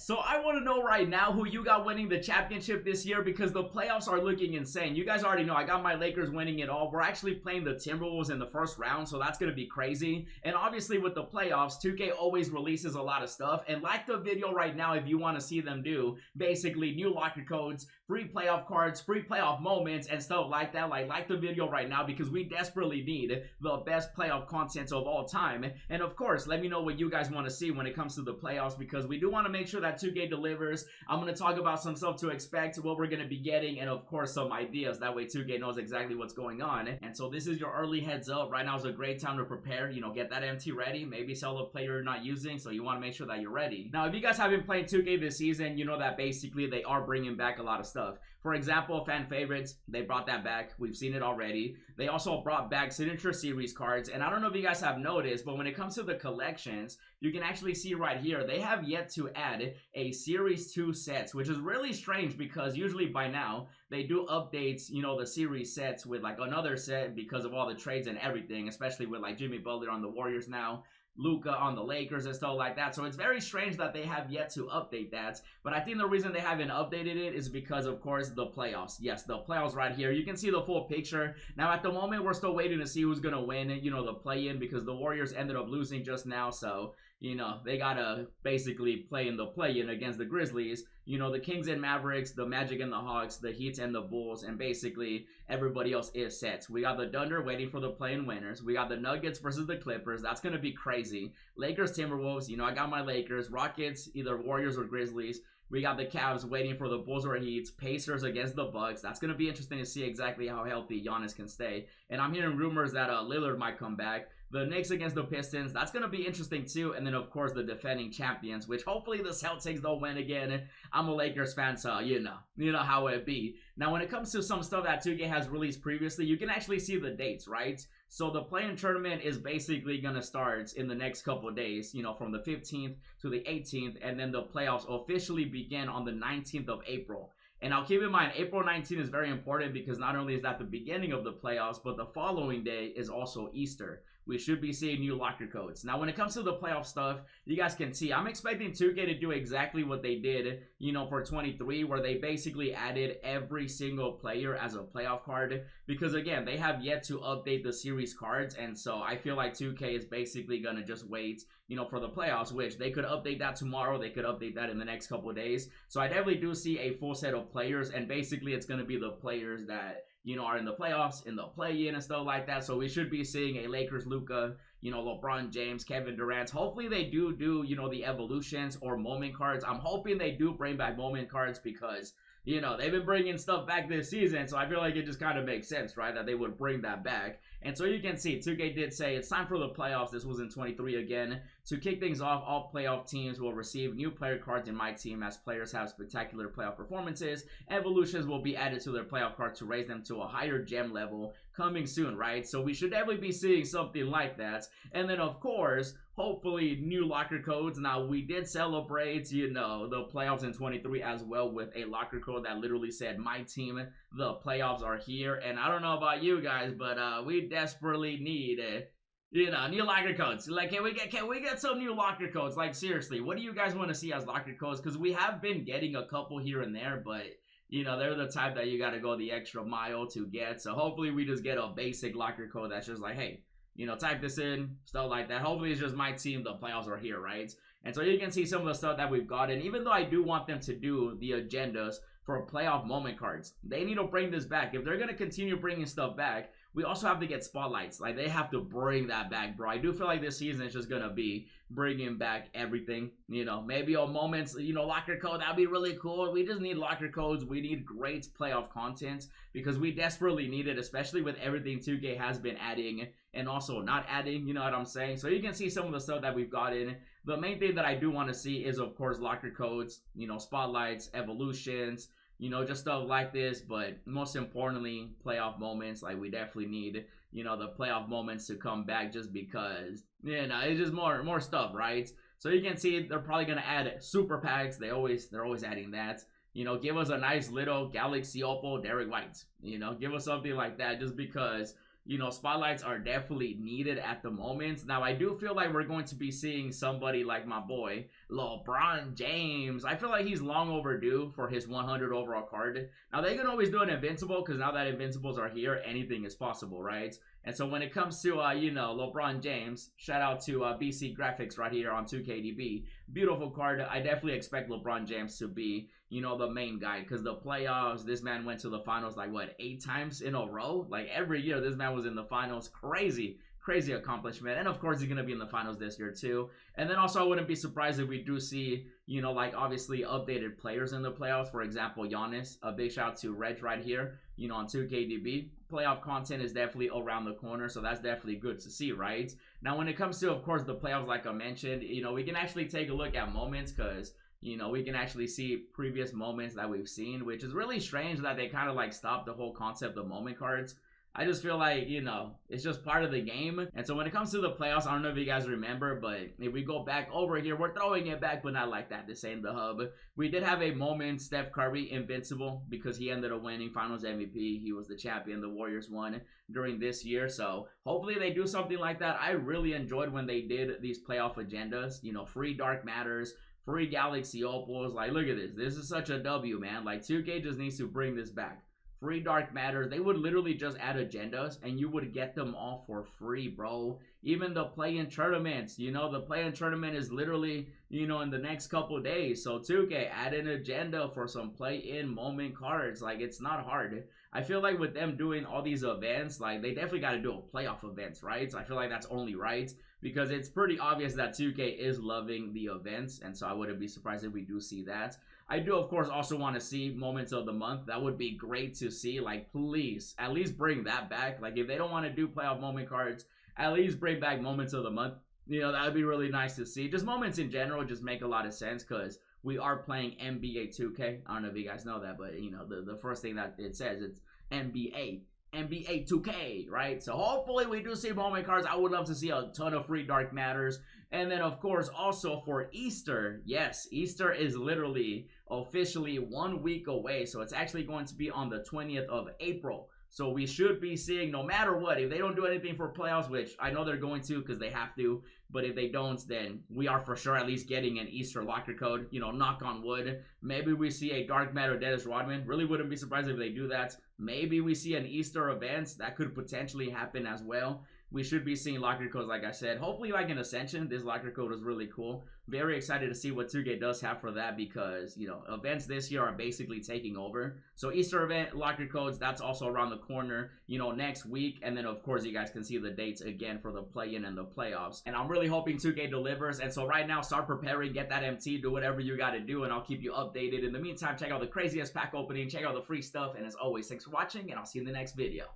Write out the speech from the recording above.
So I want to know right now who you got winning the championship this year, because the playoffs are looking insane. You guys already know I got my Lakers winning it all. We're actually playing the Timberwolves in the first round, so that's going to be crazy. And obviously with the playoffs, 2K always releases a lot of stuff. And like the video right now if you want to see them do, basically new locker codes, free playoff cards, free playoff moments, and stuff like that. Like the video right now, because we desperately need the best playoff content of all time. And of course, let me know what you guys want to see when it comes to the playoffs, because we do want to make sure that 2K delivers. I'm going to talk about some stuff to expect, what we're going to be getting, and of course some ideas. That way 2K knows exactly what's going on. And so this is your early heads up. Right now is a great time to prepare, you know, get that MT ready, maybe sell a player you're not using, so you want to make sure that you're ready. Now, if you guys haven't played 2K this season, you know that basically they are bringing back a lot of stuff. For example, fan favorites, they brought that back. We've seen it already. They also brought back signature series cards, and I don't know if you guys have noticed, but when it comes to the collections, you can actually see right here, they have yet to add a Series 2 sets, which is really strange because usually by now, they do updates, you know, the series sets with like another set because of all the trades and everything, especially with like Jimmy Butler on the Warriors now, Luka on the Lakers and stuff like that. So it's very strange that they have yet to update that. But I think the reason they haven't updated it is because, of course, the playoffs. Yes, the playoffs right here. You can see the full picture. Now, at the moment, we're still waiting to see who's going to win, you know, the play-in, because the Warriors ended up losing just now. So, you know, they got to basically play in the play-in against the Grizzlies. You know, the Kings and Mavericks, the Magic and the Hawks, the Heat and the Bulls, and basically everybody else is set. We got the Thunder waiting for the play-in winners. We got the Nuggets versus the Clippers. That's going to be crazy. Lakers, Timberwolves. You know, I got my Lakers. Rockets, either Warriors or Grizzlies. We got the Cavs waiting for the Bulls or Heat. Pacers against the Bucks. That's going to be interesting to see exactly how healthy Giannis can stay. And I'm hearing rumors that Lillard might come back. The Knicks against the Pistons, that's going to be interesting too. And then, of course, the defending champions, which hopefully the Celtics don't win again. I'm a Lakers fan, so you know how it be. Now, when it comes to some stuff that 2K has released previously, you can actually see the dates, right? So the play-in tournament is basically going to start in the next couple of days, you know, from the 15th to the 18th. And then the playoffs officially begin on the 19th of April. And I'll keep in mind, April 19th is very important because not only is that the beginning of the playoffs, but the following day is also Easter. We should be seeing new locker codes. Now, when it comes to the playoff stuff, you guys can see, I'm expecting 2K to do exactly what they did, you know, for 23, where they basically added every single player as a playoff card. Because, again, they have yet to update the series cards, and so I feel like 2K is basically going to just wait, you know, for the playoffs, which they could update that tomorrow. They could update that in the next couple of days. So I definitely do see a full set of players, and basically it's going to be the players that, you know, are in the playoffs, in the play-in and stuff like that. So we should be seeing a Lakers Luka, you know, LeBron James, Kevin Durant. Hopefully they do, you know, the evolutions or moment cards. I'm hoping they do bring back moment cards because, you know, they've been bringing stuff back this season. So I feel like it just kind of makes sense, right, that they would bring that back. And so you can see, 2K did say it's time for the playoffs. This was in 23 again. To kick things off, all playoff teams will receive new player cards in MyTeam as players have spectacular playoff performances. Evolutions will be added to their playoff cards to raise them to a higher gem level coming soon, right? So we should definitely be seeing something like that. And then, of course, hopefully new locker codes. Now, we did celebrate, you know, the playoffs in 23 as well with a locker code that literally said, "My team, the playoffs are here." And I don't know about you guys, but we desperately need you know, new locker codes. Like, can we get some new locker codes? Like, seriously, what do you guys want to see as locker codes? Because we have been getting a couple here and there, but, you know, they're the type that you got to go the extra mile to get. So hopefully we just get a basic locker code that's just like, hey, you know, type this in, stuff like that. Hopefully it's just my team, the playoffs are here, right? And so you can see some of the stuff that we've gotten. Even though I do want them to do the agendas for playoff moment cards, they need to bring this back. If they're going to continue bringing stuff back, we also have to get spotlights. Like, they have to bring that back, bro. I do feel like this season is just going to be bringing back everything. You know, maybe a moments, you know, locker code, that'd be really cool. We just need locker codes. We need great playoff content because we desperately need it, especially with everything 2K has been adding and also not adding, you know what I'm saying? So you can see some of the stuff that we've gotten. The main thing that I do want to see is, of course, locker codes, you know, spotlights, evolutions, you know, just stuff like this. But most importantly, playoff moments. Like, we definitely need, you know, the playoff moments to come back just because, you know, it's just more stuff, right? So you can see they're probably going to add super packs. They're always adding that. You know, give us a nice little Galaxy Opal Derek White. You know, give us something like that just because, you know, spotlights are definitely needed at the moment. Now, I do feel like we're going to be seeing somebody like my boy, LeBron James. I feel like he's long overdue for his 100 overall card. Now, they can always do an Invincible because now that Invincibles are here, anything is possible, right? And so when it comes to, you know, LeBron James, shout out to BC Graphics right here on 2KDB. Beautiful card. I definitely expect LeBron James to be, you know, the main guy because the playoffs, this man went to the finals like, what, 8 times in a row? Like, every year this man was in the finals. Crazy accomplishment. And of course, he's going to be in the finals this year too. And then also, I wouldn't be surprised if we do see, you know, like obviously updated players in the playoffs. For example, Giannis. A big shout out to Reg right here, you know, on 2KDB. Playoff content is definitely around the corner, so that's definitely good to see, right? Now, when it comes to, of course, the playoffs, like I mentioned, you know, we can actually take a look at moments because, you know, we can actually see previous moments that we've seen, which is really strange that they kind of like stopped the whole concept of moment cards. I just feel like, you know, it's just part of the game. And so when it comes to the playoffs, I don't know if you guys remember, but if we go back over here, we're throwing it back, but not like that. This ain't the hub. We did have a moment, Steph Curry, invincible, because he ended up winning Finals MVP. He was the champion. The Warriors won during this year. So hopefully they do something like that. I really enjoyed when they did these playoff agendas. You know, free Dark Matters, free Galaxy Opals. Like, look at this. This is such a W, man. Like, 2K just needs to bring this back. Free Dark Matters. They would literally just add agendas and you would get them all for free, bro. Even the play-in tournaments, you know, the play-in tournament is literally, you know, in the next couple days. So 2K, add an agenda for some play-in moment cards. Like, it's not hard. I feel like with them doing all these events, like, they definitely got to do a playoff events, right? So I feel like that's only right because it's pretty obvious that 2K is loving the events. And so I wouldn't be surprised if we do see that. I do, of course, also want to see moments of the month. That would be great to see. Like, please, at least bring that back. Like, if they don't want to do playoff moment cards, at least bring back moments of the month. You know, that would be really nice to see. Just moments in general just make a lot of sense because we are playing NBA 2K. I don't know if you guys know that, but, you know, the first thing that it says, it's NBA 2K, right? So hopefully we do see moment cards. I would love to see a ton of free Dark Matters. And then, of course, also for Easter, yes, Easter is literally officially 1 week away. So it's actually going to be on the 20th of April. So we should be seeing, no matter what, if they don't do anything for playoffs, which I know they're going to because they have to, but if they don't, then we are for sure at least getting an Easter locker code, you know, knock on wood. Maybe we see a Dark Matter Dennis Rodman. Really wouldn't be surprised if they do that. Maybe we see an Easter event. That could potentially happen as well. We should be seeing locker codes, like I said. Hopefully, like an Ascension, this locker code is really cool. Very excited to see what 2K does have for that because, you know, events this year are basically taking over. So Easter event, locker codes, that's also around the corner, you know, next week. And then, of course, you guys can see the dates again for the play-in and the playoffs. And I'm really hoping 2K delivers. And so right now, start preparing, get that MT, do whatever you got to do, and I'll keep you updated. In the meantime, check out the craziest pack opening, check out the free stuff. And as always, thanks for watching, and I'll see you in the next video.